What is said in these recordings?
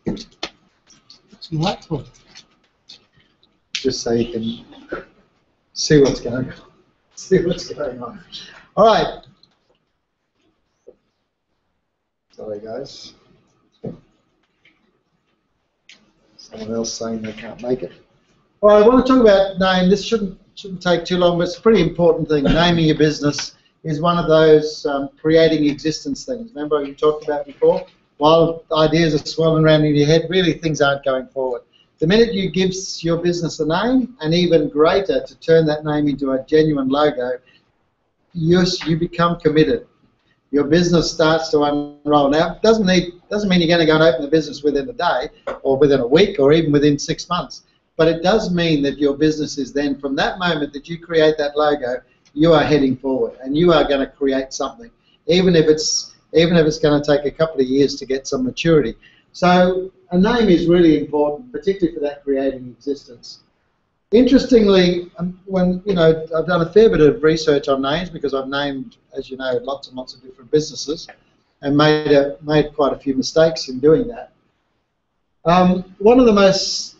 What's my light for? Just so you can see what's going on. See what's going on. All right. Sorry, guys. Someone else saying they can't make it. All right, I want to talk about name. This shouldn't take too long, but it's a pretty important thing. Naming your business is one of those creating existence things. Remember what you talked about before? While ideas are swirling around in your head, really things aren't going forward. The minute you give your business a name, and even greater, to turn that name into a genuine logo, you become committed. Your business starts to unroll. Now, it doesn't mean you're going to go and open the business within a day, or within a week, or even within 6 months. But it does mean that your business is then, from that moment that you create that logo, you are heading forward, and you are going to create something, even if it's going to take a couple of years to get some maturity. So a name is really important, particularly for that creating existence. Interestingly, I've done a fair bit of research on names because I've named, as you know, lots and lots of different businesses, and made quite a few mistakes in doing that. One of the most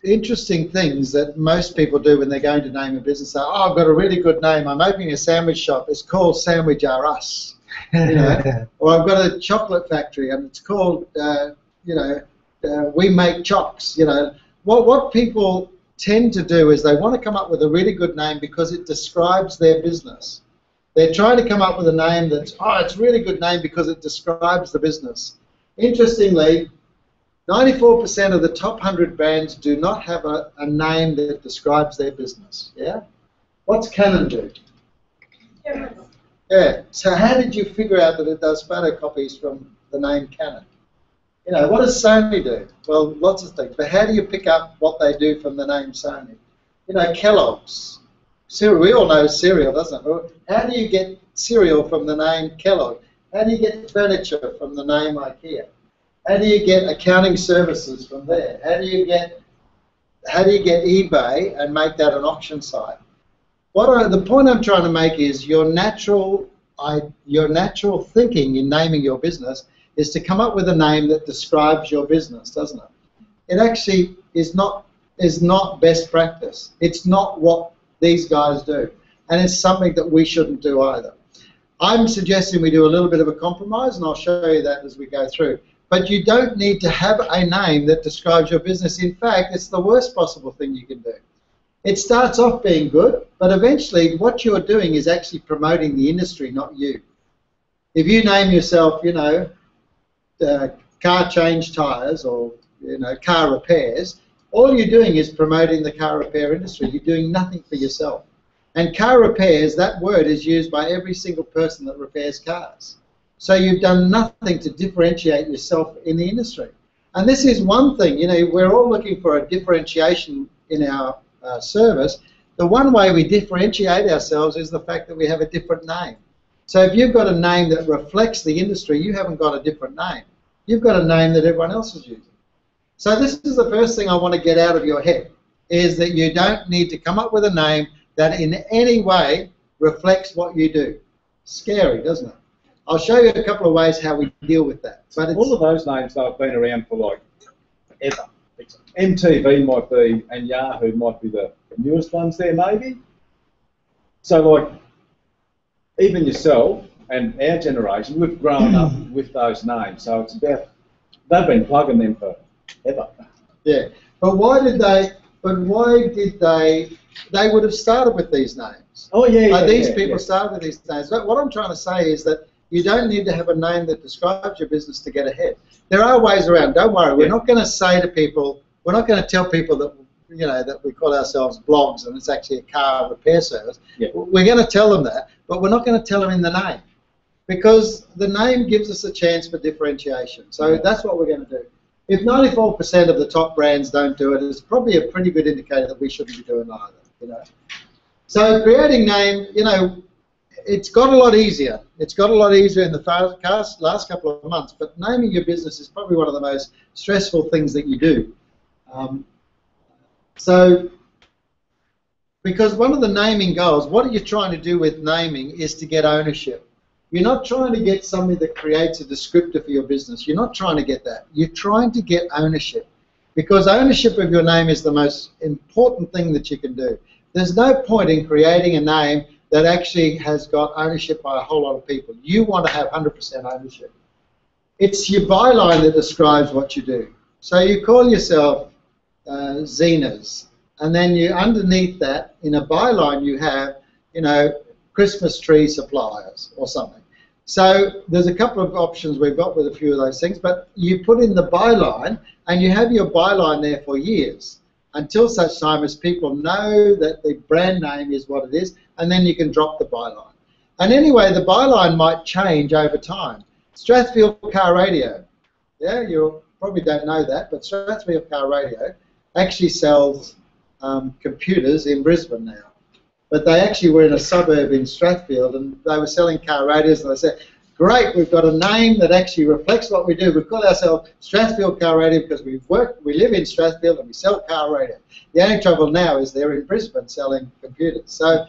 interesting things that most people do when they're going to name a business, say, "Oh, I've got a really good name. I'm opening a sandwich shop. It's called Sandwich R Us." Or I've got a chocolate factory and it's called, We Make Chocks. What people tend to do is they want to come up with a really good name because it describes their business. They're trying to come up with a name that's, it's a really good name because it describes the business. Interestingly, 94% of the top 100 brands do not have a name that describes their business. Yeah? What's Canon do? Yeah. So how did you figure out that it does photocopies from the name Canon? What does Sony do? Well, lots of things. But how do you pick up what they do from the name Sony? Kellogg's. Cereal. We all know cereal, doesn't it? How do you get cereal from the name Kellogg? How do you get furniture from the name IKEA? How do you get accounting services from there? How do you get eBay and make that an auction site? The point I'm trying to make is your natural thinking in naming your business is to come up with a name that describes your business, doesn't it? It actually is not best practice. It's not what these guys do, and it's something that we shouldn't do either. I'm suggesting we do a little bit of a compromise, and I'll show you that as we go through. But you don't need to have a name that describes your business. In fact, it's the worst possible thing you can do. It starts off being good, but eventually what you're doing is actually promoting the industry, not you. If you name yourself, car change tyres or car repairs, all you're doing is promoting the car repair industry. You're doing nothing for yourself. And car repairs, that word is used by every single person that repairs cars. So you've done nothing to differentiate yourself in the industry. And this is one thing, we're all looking for a differentiation in our service. The one way we differentiate ourselves is the fact that we have a different name. So if you've got a name that reflects the industry, you haven't got a different name. You've got a name that everyone else is using. So this is the first thing I want to get out of your head, is that you don't need to come up with a name that in any way reflects what you do. Scary, doesn't it? I'll show you a couple of ways how we deal with that. But all of those names, though, have been around for like ever. MTV might be, and Yahoo might be the newest ones there, maybe. So, like, even yourself and our generation, we've grown up with those names. So it's about, they've been plugging them for ever. Yeah, but why did they? They would have started with these names. Oh yeah, these people started with these names. But what I'm trying to say is that you don't need to have a name that describes your business to get ahead. There are ways around. Don't worry. We're not going to say to people, we're not going to tell people that that we call ourselves blogs and it's actually a car repair service. Yeah. We're going to tell them that, but we're not going to tell them in the name, because the name gives us a chance for differentiation. So that's what we're going to do. If 94% of the top brands don't do it, it's probably a pretty good indicator that we shouldn't be doing either. So creating name, it's got a lot easier. It's got a lot easier in the last couple of months, but naming your business is probably one of the most stressful things that you do. Because one of the naming goals, what are you trying to do with naming, is to get ownership. You're not trying to get somebody that creates a descriptor for your business. You're not trying to get that. You're trying to get ownership, because ownership of your name is the most important thing that you can do. There's no point in creating a name that actually has got ownership by a whole lot of people. You want to have 100% ownership. It's your byline that describes what you do. So you call yourself Zenas, and then you underneath that, in a byline, you have, you know, Christmas tree suppliers or something. So there's a couple of options we've got with a few of those things, but you put in the byline, and you have your byline there for years, until such time as people know that the brand name is what it is, and then you can drop the byline. And anyway, the byline might change over time. Strathfield Car Radio, yeah, you probably don't know that, but Strathfield Car Radio actually sells computers in Brisbane now. But they actually were in a suburb in Strathfield, and they were selling car radios, and they said, great, we've got a name that actually reflects what we do. We call ourselves Strathfield Car Radio because we live in Strathfield and we sell car radio. The only trouble now is they're in Brisbane selling computers. So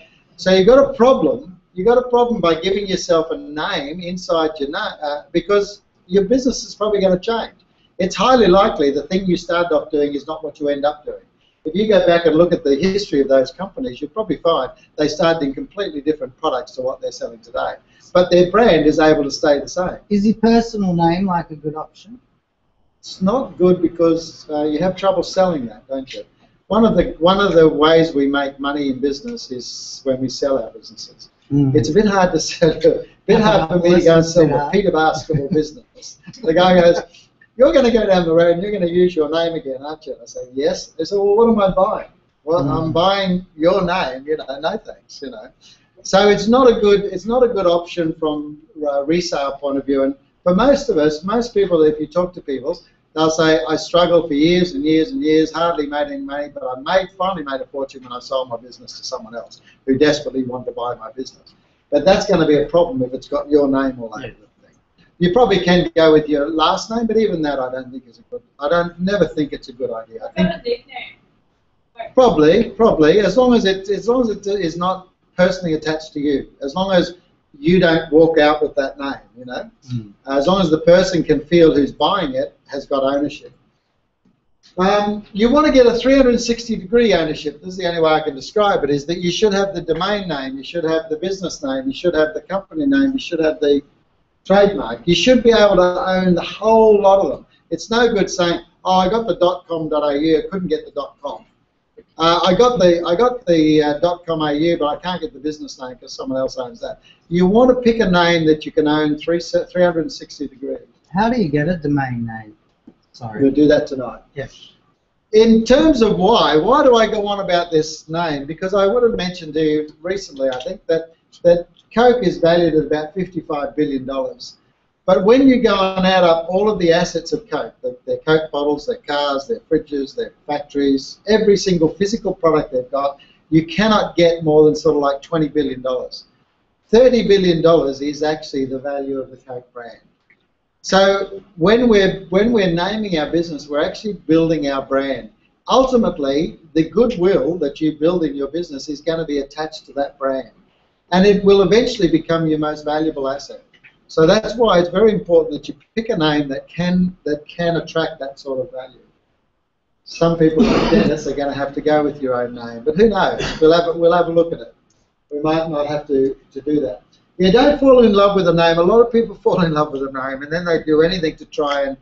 you've got a problem. You've got a problem by giving yourself a name inside your name, because your business is probably going to change. It's highly likely the thing you started off doing is not what you end up doing. If you go back and look at the history of those companies, you'll probably find they started in completely different products to what they're selling today. But their brand is able to stay the same. Is your personal name like a good option? It's not good because you have trouble selling that, don't you? One of the ways we make money in business is when we sell our businesses. Mm. It's a bit hard to sell. A bit hard for me to go and sell the Peter Basketball business. The guy goes, "You're going to go down the road and you're going to use your name again, aren't you?" And I say, "Yes." They say, "Well, what am I buying?" "Well, I'm buying your name. You know, no thanks. You know." So it's not a good option from a resale point of view. And for most of us, most people, if you talk to people, they'll say, "I struggled for years and years and years, hardly made any money, but I finally made a fortune when I sold my business to someone else who desperately wanted to buy my business." But that's going to be a problem if it's got your name all over it. You probably can go with your last name, but even that I don't think is a good. Never think it's a good idea. I think probably as long as it is not personally attached to you, as long as you don't walk out with that name, you know, as long as the person can feel who's buying it has got ownership. You want to get a 360-degree ownership. This is the only way I can describe it. Is that you should have the domain name, you should have the business name, you should have the company name, you should have the trademark. You should be able to own the whole lot of them. It's no good saying, "Oh, I got the .com.au, I couldn't get the .com. I got the .com.au, but I can't get the business name because someone else owns that." You want to pick a name that you can own 360 degrees. How do you get a domain name? Sorry. We'll do that tonight. Yes. In terms of why do I go on about this name? Because I would have mentioned to you recently, I think, that Coke is valued at about $55 billion. But when you go and add up all of the assets of Coke, their Coke bottles, their cars, their fridges, their factories, every single physical product they've got, you cannot get more than sort of like $20 billion. $30 billion is actually the value of the Coke brand. So when we're naming our business, we're actually building our brand. Ultimately, the goodwill that you build in your business is going to be attached to that brand. And it will eventually become your most valuable asset. So that's why it's very important that you pick a name that can attract that sort of value. Some people, like Dennis, are going to have to go with your own name, but who knows? We'll have a look at it. We might not have to do that. Yeah, don't fall in love with a name. A lot of people fall in love with a name, and then they do anything to try and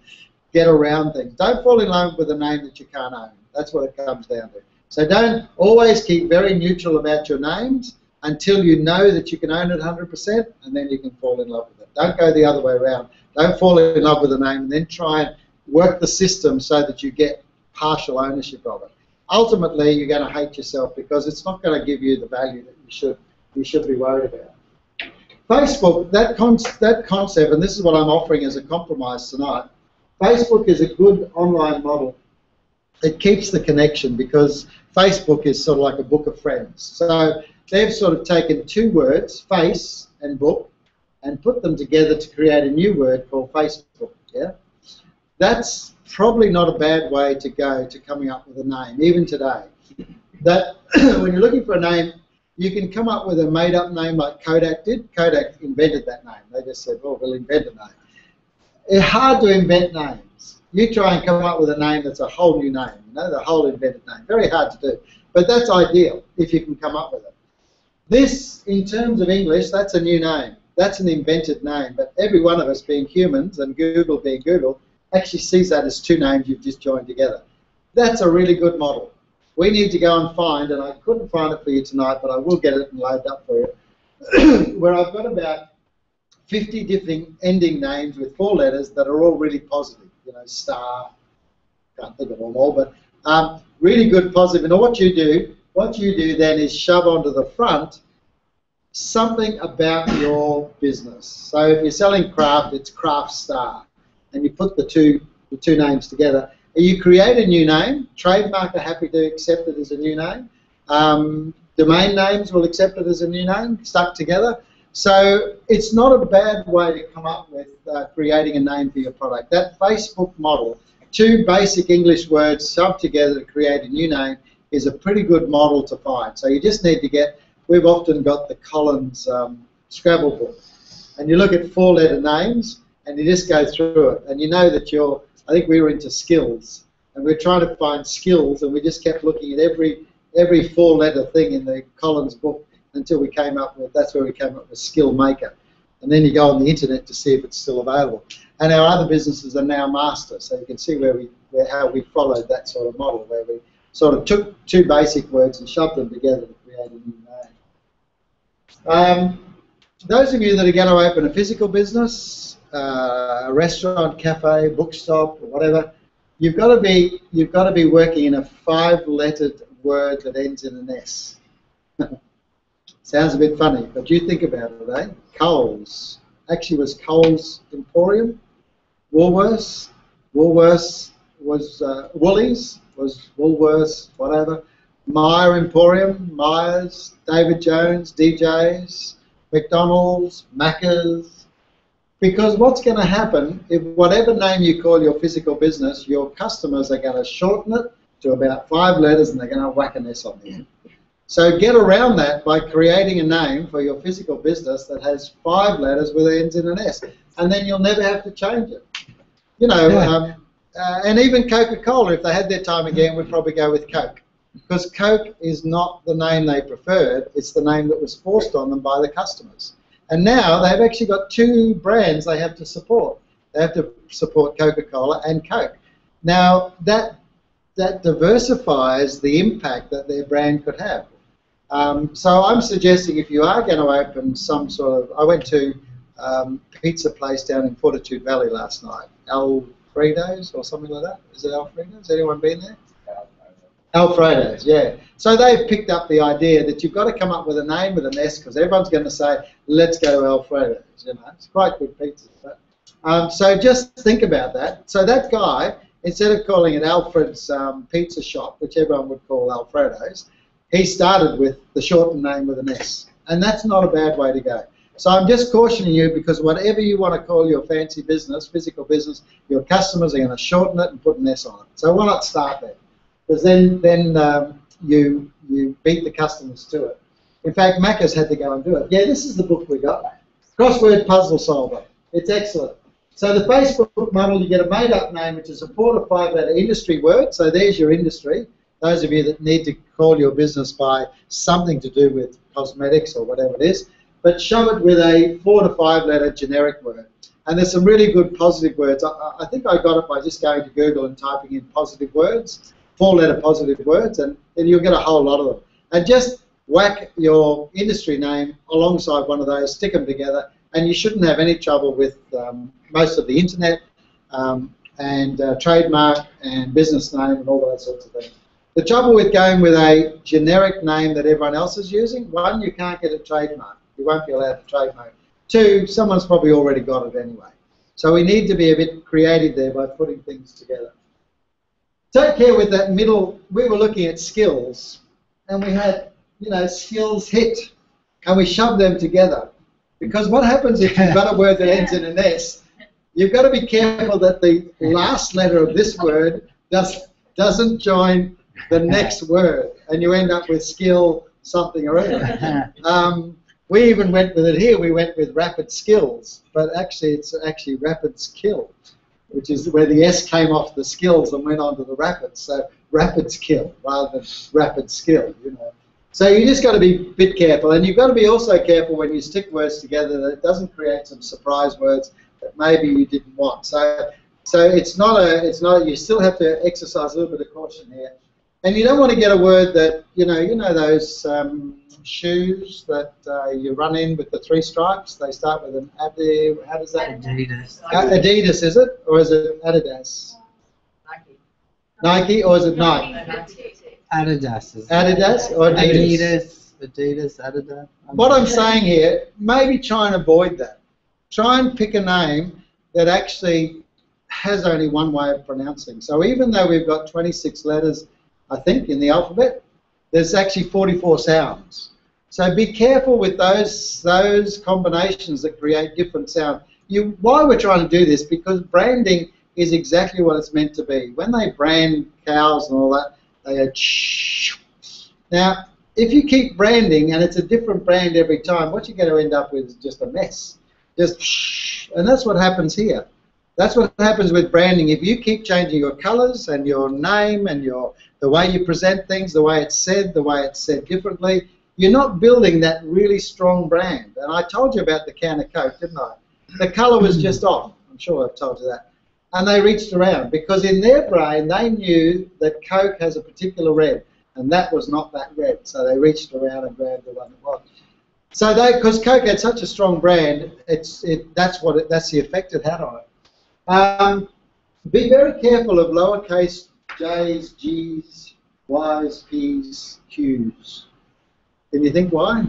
get around things. Don't fall in love with a name that you can't own. That's what it comes down to. So don't always keep very neutral about your names until you know that you can own it 100%, and then you can fall in love with it. Don't go the other way around. Don't fall in love with a name and then try and work the system so that you get partial ownership of it. Ultimately, you're going to hate yourself because it's not going to give you the value that you should be worried about. Facebook, that concept, and this is what I'm offering as a compromise tonight, Facebook is a good online model. It keeps the connection because Facebook is sort of like a book of friends. So they've sort of taken two words, face and book, and put them together to create a new word called Facebook. Yeah, that's probably not a bad way to go to coming up with a name, even today. That when you're looking for a name, you can come up with a made-up name like Kodak did. Kodak invented that name. They just said, well, we'll invent a name. It's hard to invent names. You try and come up with a name that's a whole new name, you know, the whole invented name. Very hard to do. But that's ideal if you can come up with it. This, in terms of English, that's a new name. That's an invented name. But every one of us, being humans, and Google being Google, actually sees that as two names you've just joined together. That's a really good model. We need to go and find, and I couldn't find it for you tonight, but I will get it and load it up for you, where I've got about 50 different ending names with 4 letters that are all really positive. You know, star, can't think of them all, but really good positive. And what you do then is shove onto the front something about your business. So if you're selling craft, it's Craft Star, and you put the two names together. You create a new name. Trademark are happy to accept it as a new name. Domain names will accept it as a new name, stuck together. So it's not a bad way to come up with creating a name for your product. That Facebook model, 2 basic English words shoved together to create a new name, is a pretty good model to find. So you just need to get, we've often got the Collins Scrabble book, and you look at 4-letter names, and you just go through it, and you know that you're, I think we were into skills, and we're trying to find skills, and we just kept looking at every 4-letter thing in the Collins book until we came up with, that's where we came up with Skill Maker. And then you go on the internet to see if it's still available. And our other businesses are now Master, so you can see how we followed that sort of model, where we sort of took 2 basic words and shoved them together to create a new name. Those of you that are going to open a physical business, a restaurant, cafe, bookstop, or whatever, you've got to be working in a 5-lettered word that ends in an S. Sounds a bit funny, but you think about it, eh? Coles actually was Coles Emporium. Woolworths was Woolies, was Woolworths, whatever. Myer Emporium, Myers, David Jones, DJs, McDonald's, Macca's. Because what's going to happen, if whatever name you call your physical business, your customers are going to shorten it to about 5 letters and they're going to whack an S on the end. So get around that by creating a name for your physical business that has 5 letters with ends in an S, and then you'll never have to change it. You know, and even Coca-Cola, if they had their time again, would probably go with Coke, because Coke is not the name they preferred, it's the name that was forced on them by the customers. And now they've actually got 2 brands they have to support. They have to support Coca-Cola and Coke. Now that diversifies the impact that their brand could have. So I'm suggesting if you are going to open some sort of, I went to pizza place down in Fortitude Valley last night, Alfredo's or something like that. Is it Alfredo's? Anyone been there? Alfredo's, yeah. So they've picked up the idea that you've got to come up with a name with an S, because everyone's going to say, let's go to Alfredo's. You know, it's quite good pizza. But, so just think about that. So that guy, instead of calling it Alfred's Pizza Shop, which everyone would call Alfredo's, he started with the shortened name with an S. And that's not a bad way to go. So I'm just cautioning you, because whatever you want to call your fancy business, physical business, your customers are going to shorten it and put an S on it. So why not start there? Because then you beat the customers to it. In fact, Macca's had to go and do it. Yeah, this is the book we got. Crossword Puzzle Solver. It's excellent. So the Facebook model, you get a made-up name, which is a 4 to 5-letter industry word. So there's your industry. Those of you that need to call your business by something to do with cosmetics or whatever it is, but shove it with a 4 to 5-letter generic word. And there's some really good positive words. I think I got it by just going to Google and typing in positive words, 4-letter positive words, and then you'll get a whole lot of them. And just whack your industry name alongside one of those, stick them together, and you shouldn't have any trouble with most of the internet and trademark and business name and all those sorts of things. The trouble with going with a generic name that everyone else is using, 1, you can't get a trademark. You won't be allowed to trademark. 2, someone's probably already got it anyway. So we need to be a bit creative there by putting things together. Take care with that middle. We were looking at skills, and we had, you know, skills hit, and we shoved them together. Because what happens if you've got a word that ends in an S, you've got to be careful that the last letter of this word doesn't join the next word, and you end up with skill something or other. We even went with it here. We went with Rapid Skills, but actually it's actually Rapid Skill, which is where the S came off the skills and went on to the Rapids. So Rapid Skill rather than Rapid Skill, you know. So you just got to be a bit careful, and you've got to be also careful when you stick words together that it doesn't create some surprise words that maybe you didn't want. So it's not. You still have to exercise a little bit of caution here, and you don't want to get a word that you know those shoes that you run in with the 3 stripes. They start with an Adidas. How does that? Adidas. Adidas, is it, or is it Adidas? Nike, or is it Nike? Adidas. Adidas or Adidas? Adidas, Adidas. What I'm saying here, maybe try and avoid that. Try and pick a name that actually has only one way of pronouncing. So even though we've got 26 letters, I think, in the alphabet, there's actually 44 sounds. So be careful with those combinations that create different sounds. Why we're trying to do this, because branding is exactly what it's meant to be. When they brand cows and all that, they go shh. Now, if you keep branding and it's a different brand every time, what you're going to end up with is just a mess. Just shh. And that's what happens here. That's what happens with branding. If you keep changing your colours and your name and the way you present things, the way it's said differently, you're not building that really strong brand. And I told you about the can of Coke, didn't I? The colour was just off. I'm sure I've told you that. And they reached around because in their brain they knew that Coke has a particular red, and that was not that red. So they reached around and grabbed the one it was. So because Coke had such a strong brand, that's the effect it had on it. Be very careful of lowercase j's, g's, y's, p's, q's. Can you think why?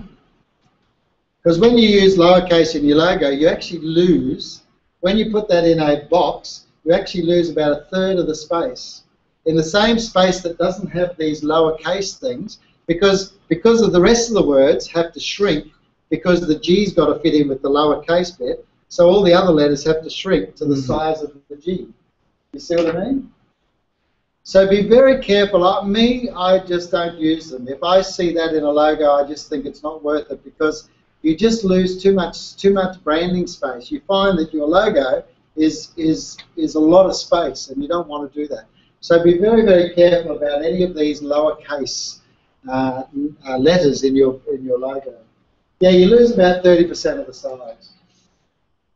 Because when you use lowercase in your logo, you actually lose, when you put that in a box, you actually lose about 1/3 of the space. In the same space that doesn't have these lowercase things, because of the rest of the words have to shrink, because the G's got to fit in with the lowercase bit, so all the other letters have to shrink to the size of the G. You see what I mean? So be very careful. I just don't use them. If I see that in a logo, I just think it's not worth it, because you just lose too much branding space. You find that your logo is a lot of space, and you don't want to do that. So be very, very careful about any of these lowercase letters in your logo. Yeah, you lose about 30% of the size.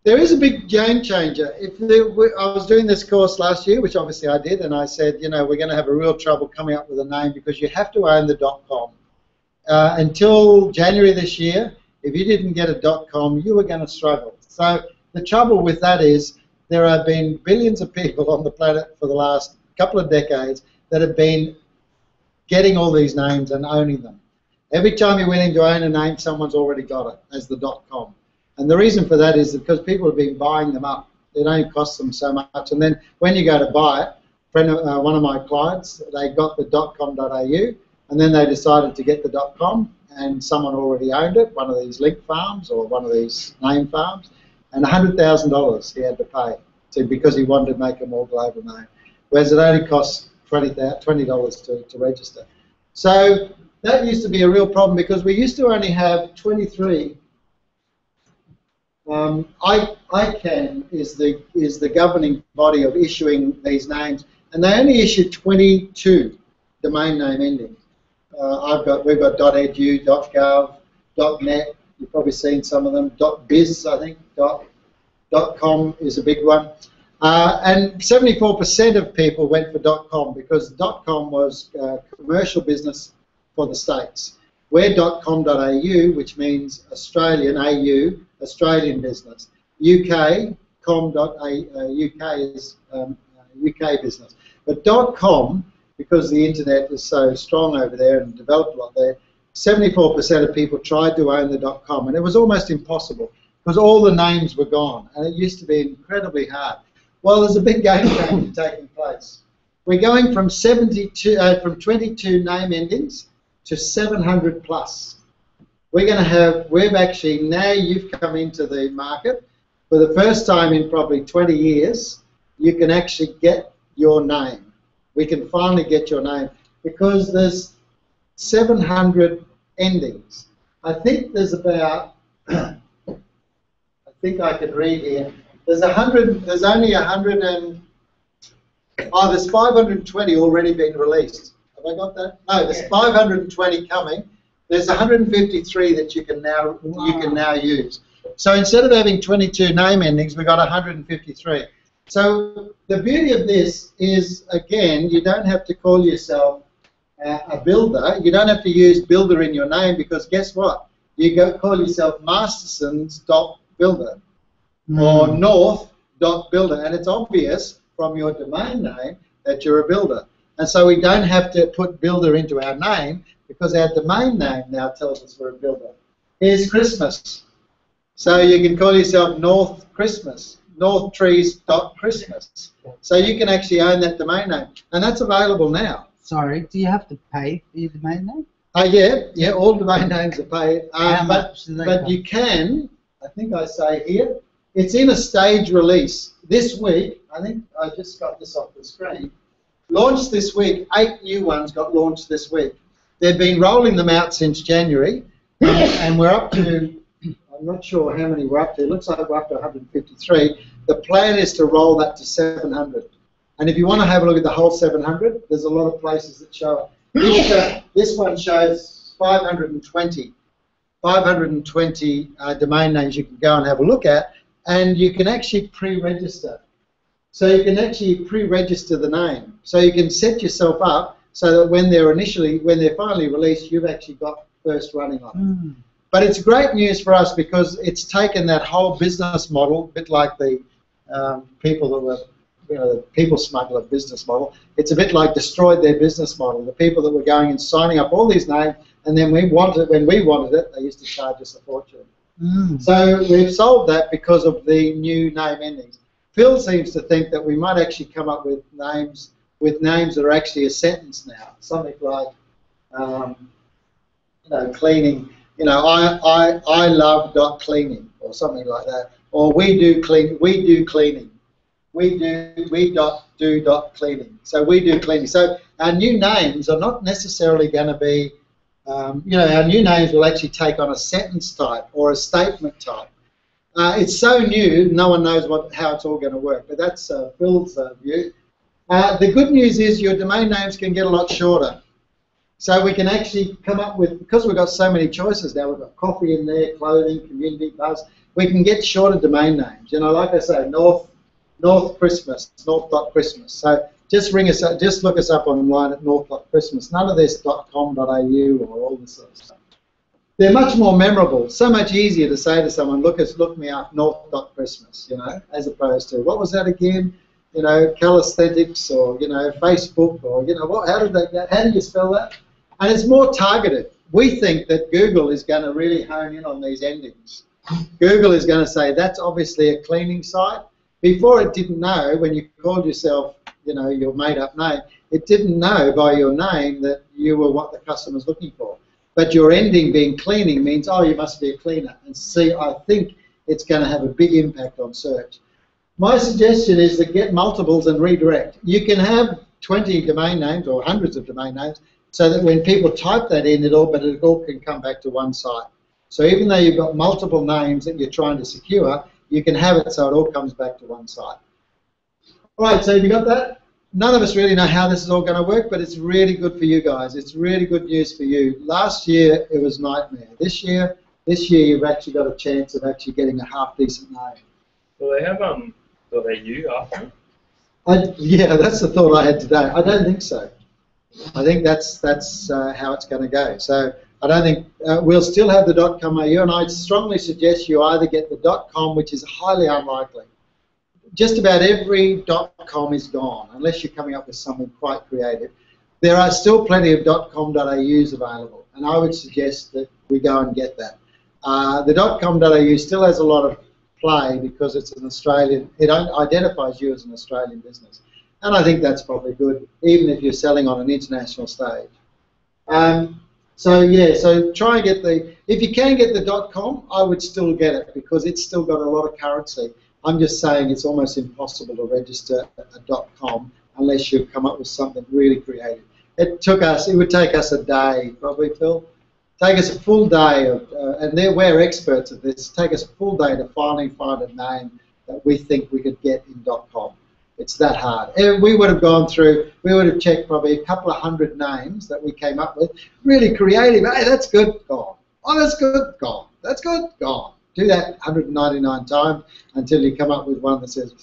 There is a big game changer. I was doing this course last year, which obviously I did, and I said, we're going to have a real trouble coming up with a name because you have to own the .com. Until January this year, if you didn't get a .com, you were going to struggle. So the trouble with that is there have been billions of people on the planet for the last couple of decades that have been getting all these names and owning them. Every time you went in to own a name, someone's already got it as the .com. And the reason for that is because people have been buying them up. It only costs them so much. And then when you go to buy it, one of my clients, they got the .com.au, and then they decided to get the .com, and someone already owned it, one of these link farms or one of these name farms, and $100,000 he had to pay because he wanted to make a more global name, whereas it only costs $20 to register. So that used to be a real problem because we used to only have 23. ICANN is the governing body of issuing these names, and they only issued 22 domain name endings. We've got .edu, .gov, .net. You've probably seen some of them. .biz, I think. .com is a big one. And 74% of people went for .com because .com was commercial business for the States. We're .com.au, which means Australian, AU, Australian business. UK, UK is UK business. But .com, because the internet is so strong over there and developed a lot there, 74% of people tried to own the .com, and it was almost impossible because all the names were gone, and it used to be incredibly hard. Well, there's a big game change taking place. We're going from 22 name endings to 700 plus. We've actually, now you've come into the market, for the first time in probably 20 years, you can actually get your name. We can finally get your name because there's 700 endings. I think there's about, I think I could read here, there's only 100 and, there's 520 already been released. Have I got that? No, there's 520 coming. There's 153 that you can now use. So instead of having 22 name endings, we've got 153. So the beauty of this is, again, you don't have to call yourself a builder. You don't have to use builder in your name, because guess what? You call yourself mastersons.builder or north.builder, and it's obvious from your domain name that you're a builder. And so we don't have to put builder into our name, because our domain name now tells us we're a builder. Here's Christmas. So you can call yourself North Christmas, northtrees.christmas. So you can actually own that domain name. And that's available now. Sorry, do you have to pay for your domain name? Yeah, all domain names are paid. How much do they but cost? you can, I think I say here, it's in a stage release. This week, I think I just got this off the screen, launched this week, 8 new ones got launched this week. They've been rolling them out since January, and we're up to, I'm not sure how many we're up to, it looks like we're up to 153. The plan is to roll that to 700. And if you want to have a look at the whole 700, there's a lot of places that show it. This one shows 520 domain names you can go and have a look at, and you can actually pre-register. So you can actually pre-register the name. So you can set yourself up so that when they're finally released, you've actually got first running on it. But it's great news for us, because it's taken that whole business model, a bit like the people that were, the people smuggler business model. It's a bit like destroyed their business model. The people that were going and signing up all these names, and then when we wanted it, they used to charge us a fortune. So we've solved that because of the new name endings. Phil seems to think that we might actually come up with names that are actually a sentence now. Something like, cleaning. I love cleaning, or something like that. Or we do cleaning. We do cleaning. Cleaning. So we do cleaning. So our new names are not necessarily going to be, our new names will actually take on a sentence type or a statement type. It's so new, no one knows how it's all going to work, but that's Phil's view. The good news is your domain names can get a lot shorter. So we can actually come up with, because we've got so many choices now, we've got coffee in there, clothing, community, buzz, we can get shorter domain names. Like I say, North Christmas, north.christmas. So just look us up online at north.christmas. None of this .com.au or all this sort of stuff. They're much more memorable, so much easier to say to someone, look me up, north.christmas, as opposed to, what was that again? Calisthenics, or, Facebook, or, how do you spell that? And it's more targeted. We think that Google is going to really hone in on these endings. Google is going to say, that's obviously a cleaning site. Before it didn't know, when you called yourself, your made-up name, it didn't know by your name that you were what the customer's looking for. But your ending being cleaning means, oh, you must be a cleaner. And see, I think it's going to have a big impact on search. My suggestion is to get multiples and redirect. You can have 20 domain names or hundreds of domain names, so that when people type that in, it all can come back to one site. So even though you've got multiple names that you're trying to secure, you can have it so it all comes back to one site. All right, so have you got that? None of us really know how this is all going to work, but it's really good for you guys. It's really good news for you. Last year, it was nightmare. This year you've actually got a chance of actually getting a half-decent name. Will they have .au after? Yeah, that's the thought I had today. I don't think so. I think that's how it's going to go. So I don't think we'll still have the .com.au, and I strongly suggest you either get the .com, which is highly unlikely. Just about every .com is gone, unless you're coming up with something quite creative. There are still plenty of .com.au's available, and I would suggest that we go and get that. The .com.au still has a lot of play because it's an Australian, it identifies you as an Australian business. And I think that's probably good, even if you're selling on an international stage. So try and get if you can get the .com, I would still get it because it's still got a lot of currency. I'm just saying it's almost impossible to register a .com unless you've come up with something really creative. It would take us a day, probably, Phil. take us a full day of, and we're experts at this, take us a full day to finally find a name that we think we could get in .com. It's that hard. And we would have gone through, we would have checked probably a couple of hundred names that we came up with, really creative. Hey, that's good, gone. Oh, that's good, gone. That's good, gone. Do that 199 times until you come up with one that says,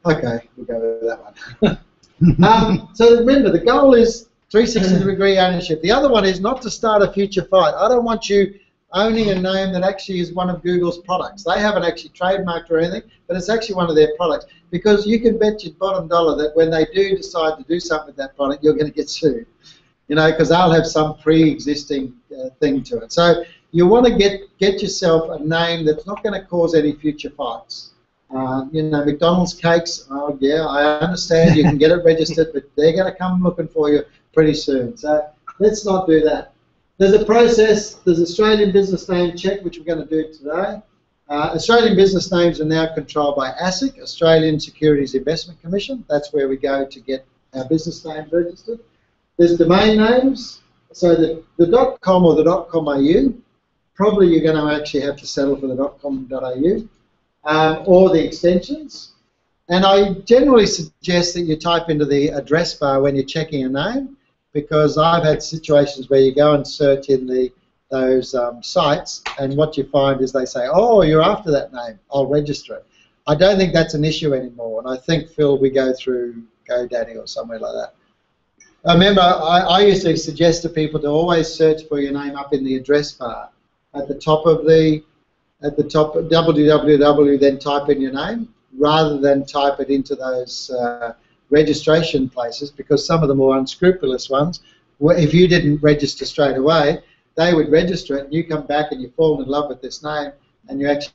okay, we'll go with that one. So remember, the goal is 360-degree ownership. The other one is not to start a future fight. I don't want you owning a name that actually is one of Google's products. They haven't actually trademarked or anything, but it's actually one of their products. Because you can bet your bottom dollar that when they do decide to do something with that product, you're going to get sued. You know, because they'll have some pre-existing thing to it. So you want to get yourself a name that's not going to cause any future fights. You know, McDonald's cakes, oh yeah, I understand you can get it registered, but they're going to come looking for you pretty soon. So let's not do that. There's a process, there's Australian business name check, which we're going to do today. Australian business names are now controlled by ASIC, Australian Securities Investment Commission. That's where we go to get our business names registered. There's domain names, so the .com or the .com.au, probably you're going to actually have to settle for the .com.au, or the extensions. And I generally suggest that you type into the address bar when you're checking a name, because I've had situations where you go and search in those sites, and what you find is they say, oh, you're after that name, I'll register it. I don't think that's an issue anymore, and I think, Phil, we go through GoDaddy or somewhere like that. Remember, I used to suggest to people to always search for your name up in the address bar at the top of www, then type in your name, rather than type it into those registration places, because some of the more unscrupulous ones, if you didn't register straight away, they would register it, and you come back and you fall in love with this name, and you actually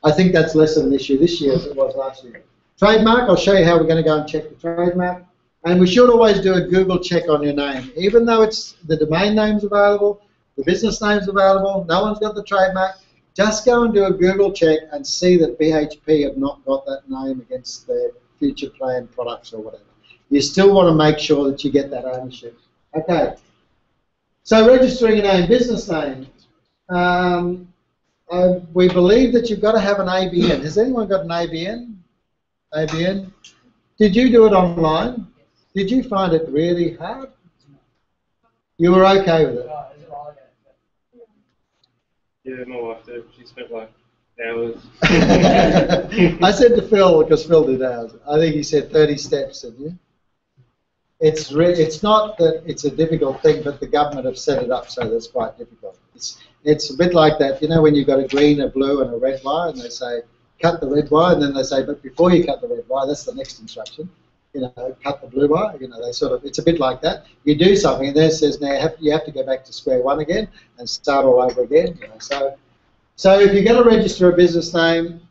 I think that's less of an issue this year as it was last year. Trademark, I'll show you how we're going to go and check the trademark. And we should always do a Google check on your name. Even though it's the domain name's available, the business name's available, no one's got the trademark, just go and do a Google check and see that BHP have not got that name against their future planned products or whatever. You still want to make sure that you get that ownership. Okay. So registering a name, business name. We believe that you've got to have an ABN. Has anyone got an ABN? ABN? Did you do it online? Did you find it really hard? You were okay with it? Yeah, my wife did. She spent like hours. I said to Phil, because Phil did ours, I think he said 30 steps, didn't you? It's not that it's a difficult thing, but the government have set it up so that it's quite difficult. It's a bit like that, you know, when you've got a green, a blue, and a red wire, and they say, cut the red wire, and then they say, but before you cut the red wire, that's the next instruction, you know, cut the blue wire, you know, they sort of, it's a bit like that. You do something, and then it says, now you have to go back to square one again and start all over again, you know. So if you're going to register a business name,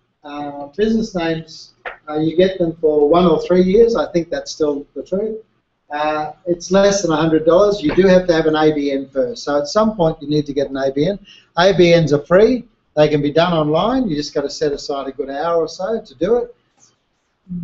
business names, you get them for 1 or 3 years. I think that's still the truth. It's less than $100. You do have to have an ABN first. So at some point you need to get an ABN. ABNs are free. They can be done online. You just got to set aside a good hour or so to do it.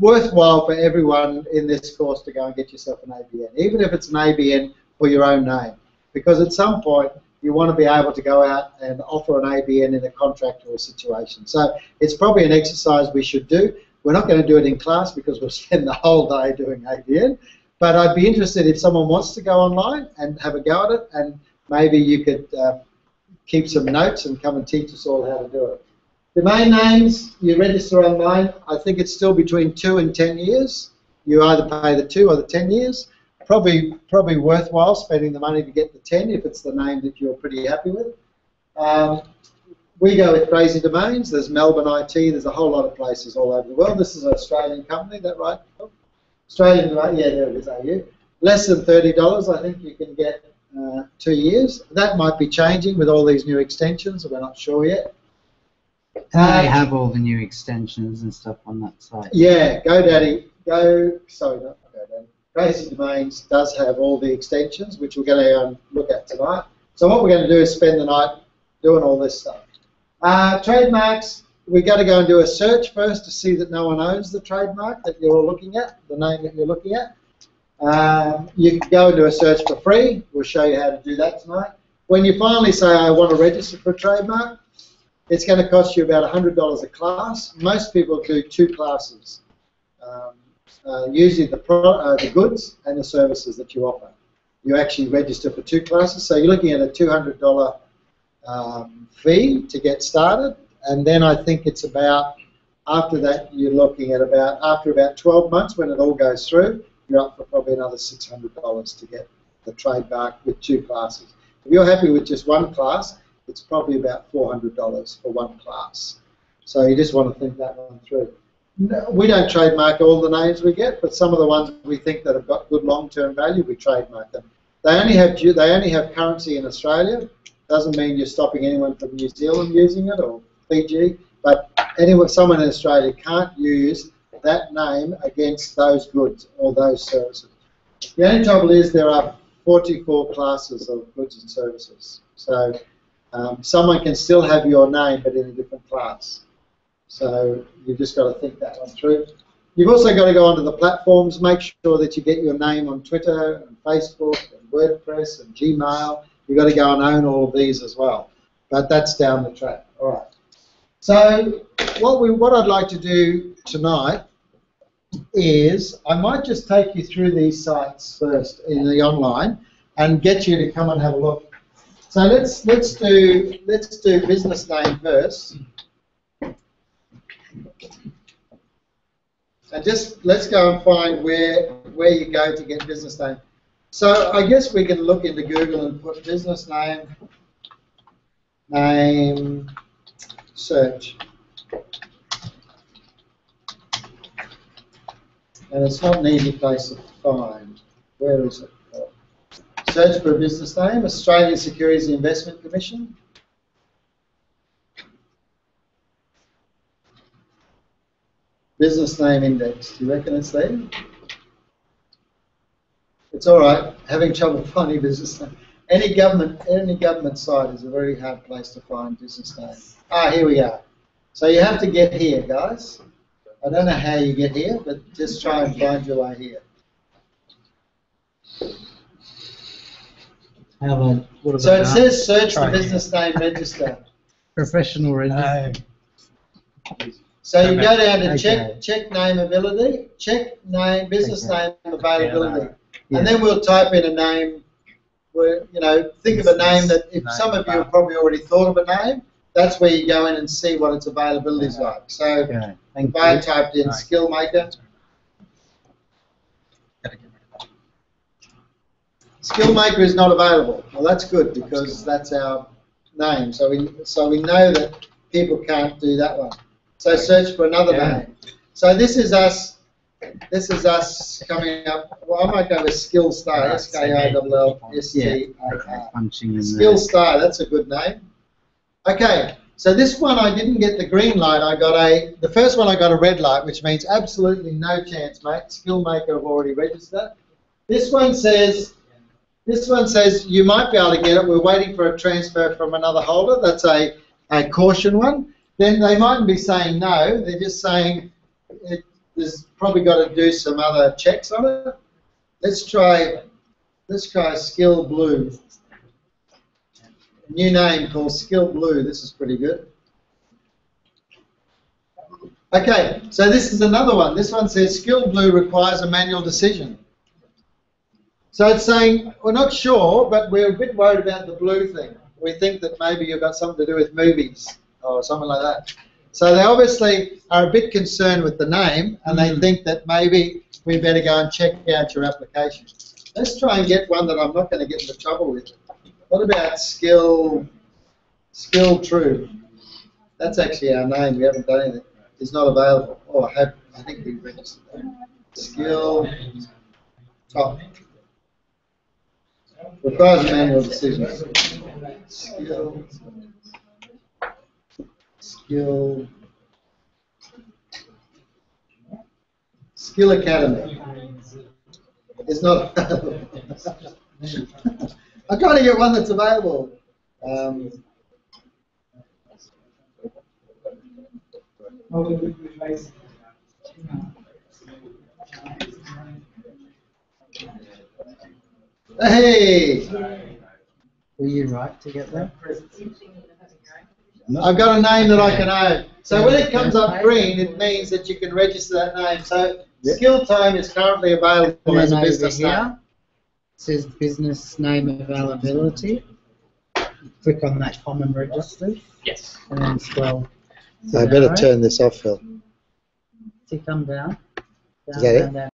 Worthwhile for everyone in this course to go and get yourself an ABN, even if it's an ABN for your own name. Because at some point you want to be able to go out and offer an ABN in a contract or a situation. So it's probably an exercise we should do. We're not going to do it in class because we'll spend the whole day doing ABN. But I'd be interested if someone wants to go online and have a go at it, and maybe you could keep some notes and come and teach us all how to do it. Domain names, you register online. I think it's still between 2 and 10 years. You either pay the 2 or the 10 years. Probably worthwhile spending the money to get the 10 if it's the name that you're pretty happy with. We go with Crazy Domains. There's Melbourne IT. There's a whole lot of places all over the world. This is an Australian company, is that right? Australian, yeah, there it is, AU. Less than $30, I think you can get 2 years. That might be changing with all these new extensions, we're not sure yet. They have all the new extensions and stuff on that site. Yeah, GoDaddy, sorry, not GoDaddy. Crazy Domains does have all the extensions, which we're going to look at tonight. So what we're going to do is spend the night doing all this stuff. Trademarks, we got to go and do a search first to see that no one owns the trademark that you're looking at, the name that you're looking at. You can go and do a search for free. We'll show you how to do that tonight. When you finally say, I want to register for a trademark, it's going to cost you about $100 a class. Most people do 2 classes, usually the goods and the services that you offer. You actually register for 2 classes, so you're looking at a $200 fee to get started, and then I think it's about, after that, you're looking at after about 12 months when it all goes through, you're up for probably another $600 to get the trademark with 2 classes. If you're happy with just 1 class, it's probably about $400 for 1 class. So you just want to think that one through. No, we don't trademark all the names we get, but some of the ones we think that have got good long-term value, we trademark them. They only have currency in Australia. Doesn't mean you're stopping anyone from New Zealand using it or Fiji, but someone in Australia can't use that name against those goods or those services. The only trouble is there are 44 classes of goods and services. So someone can still have your name but in a different class. So you've just got to think that one through. You've also got to go onto the platforms, make sure that you get your name on Twitter and Facebook and WordPress and Gmail. You've got to go and own all of these as well. But that's down the track. All right. So what I'd like to do tonight is I might just take you through these sites first in the online and get you to come and have a look. So let's do business name first. And just let's go and find where you go to get business name. So I guess we can look into Google and put business name search. And it's not an easy place to find. Where is it? Search for a business name, Australian Securities and Investment Commission. Business name index. Do you reckon it's there? It's all right. Having trouble finding business name. Any government site is a very hard place to find business name. Ah, here we are. So you have to get here, guys. I don't know how you get here, but just try and find your way here. So it says search the business name register. Professional register. So you go down to check name ability, check name business name availability, and then we'll type in a name. Where, think of a name that if some of you have probably already thought of a name, that's where you go in and see what its availability is like. So if I typed in skill maker. Skill maker is not available. Well, that's good because that's our name. So we know that people can't do that one. So search for another name. So this is us. This is us coming up. Well, I might go with Skill Star. SKILLSTAR. Skill Star. That's a good name. Okay. So this one I didn't get the green light. The first one I got a red light, which means absolutely no chance, mate. Skill maker have already registered. This one says you might be able to get it. We're waiting for a transfer from another holder. That's a caution one. Then they mightn't be saying no. They're just saying there's probably got to do some other checks on it. Let's try Skill Blue. A new name called Skill Blue. This is pretty good. Okay, so this is another one. This one says Skill Blue requires a manual decision. So it's saying, we're not sure, but we're a bit worried about the blue thing. We think that maybe you've got something to do with movies or something like that. So they obviously are a bit concerned with the name, and they think that maybe we better go and check out your application. Let's try and get one that I'm not going to get into trouble with. What about Skill True? That's actually our name. We haven't done anything. It's not available. Oh, I think we've registered that. Skill Top. Requires a manual decision. Skill Academy. It's not available. I'm trying to get one that's available. Hey, Were you right to get that? I've got a name that I can own. So when it comes up green, it means that you can register that name. So Yep. Skill Time is currently available And as then a over business name. here, it says business name availability. Click on that common register Yes. and then scroll. So I better turn this off, Phil. So you come down. Is that it? Down,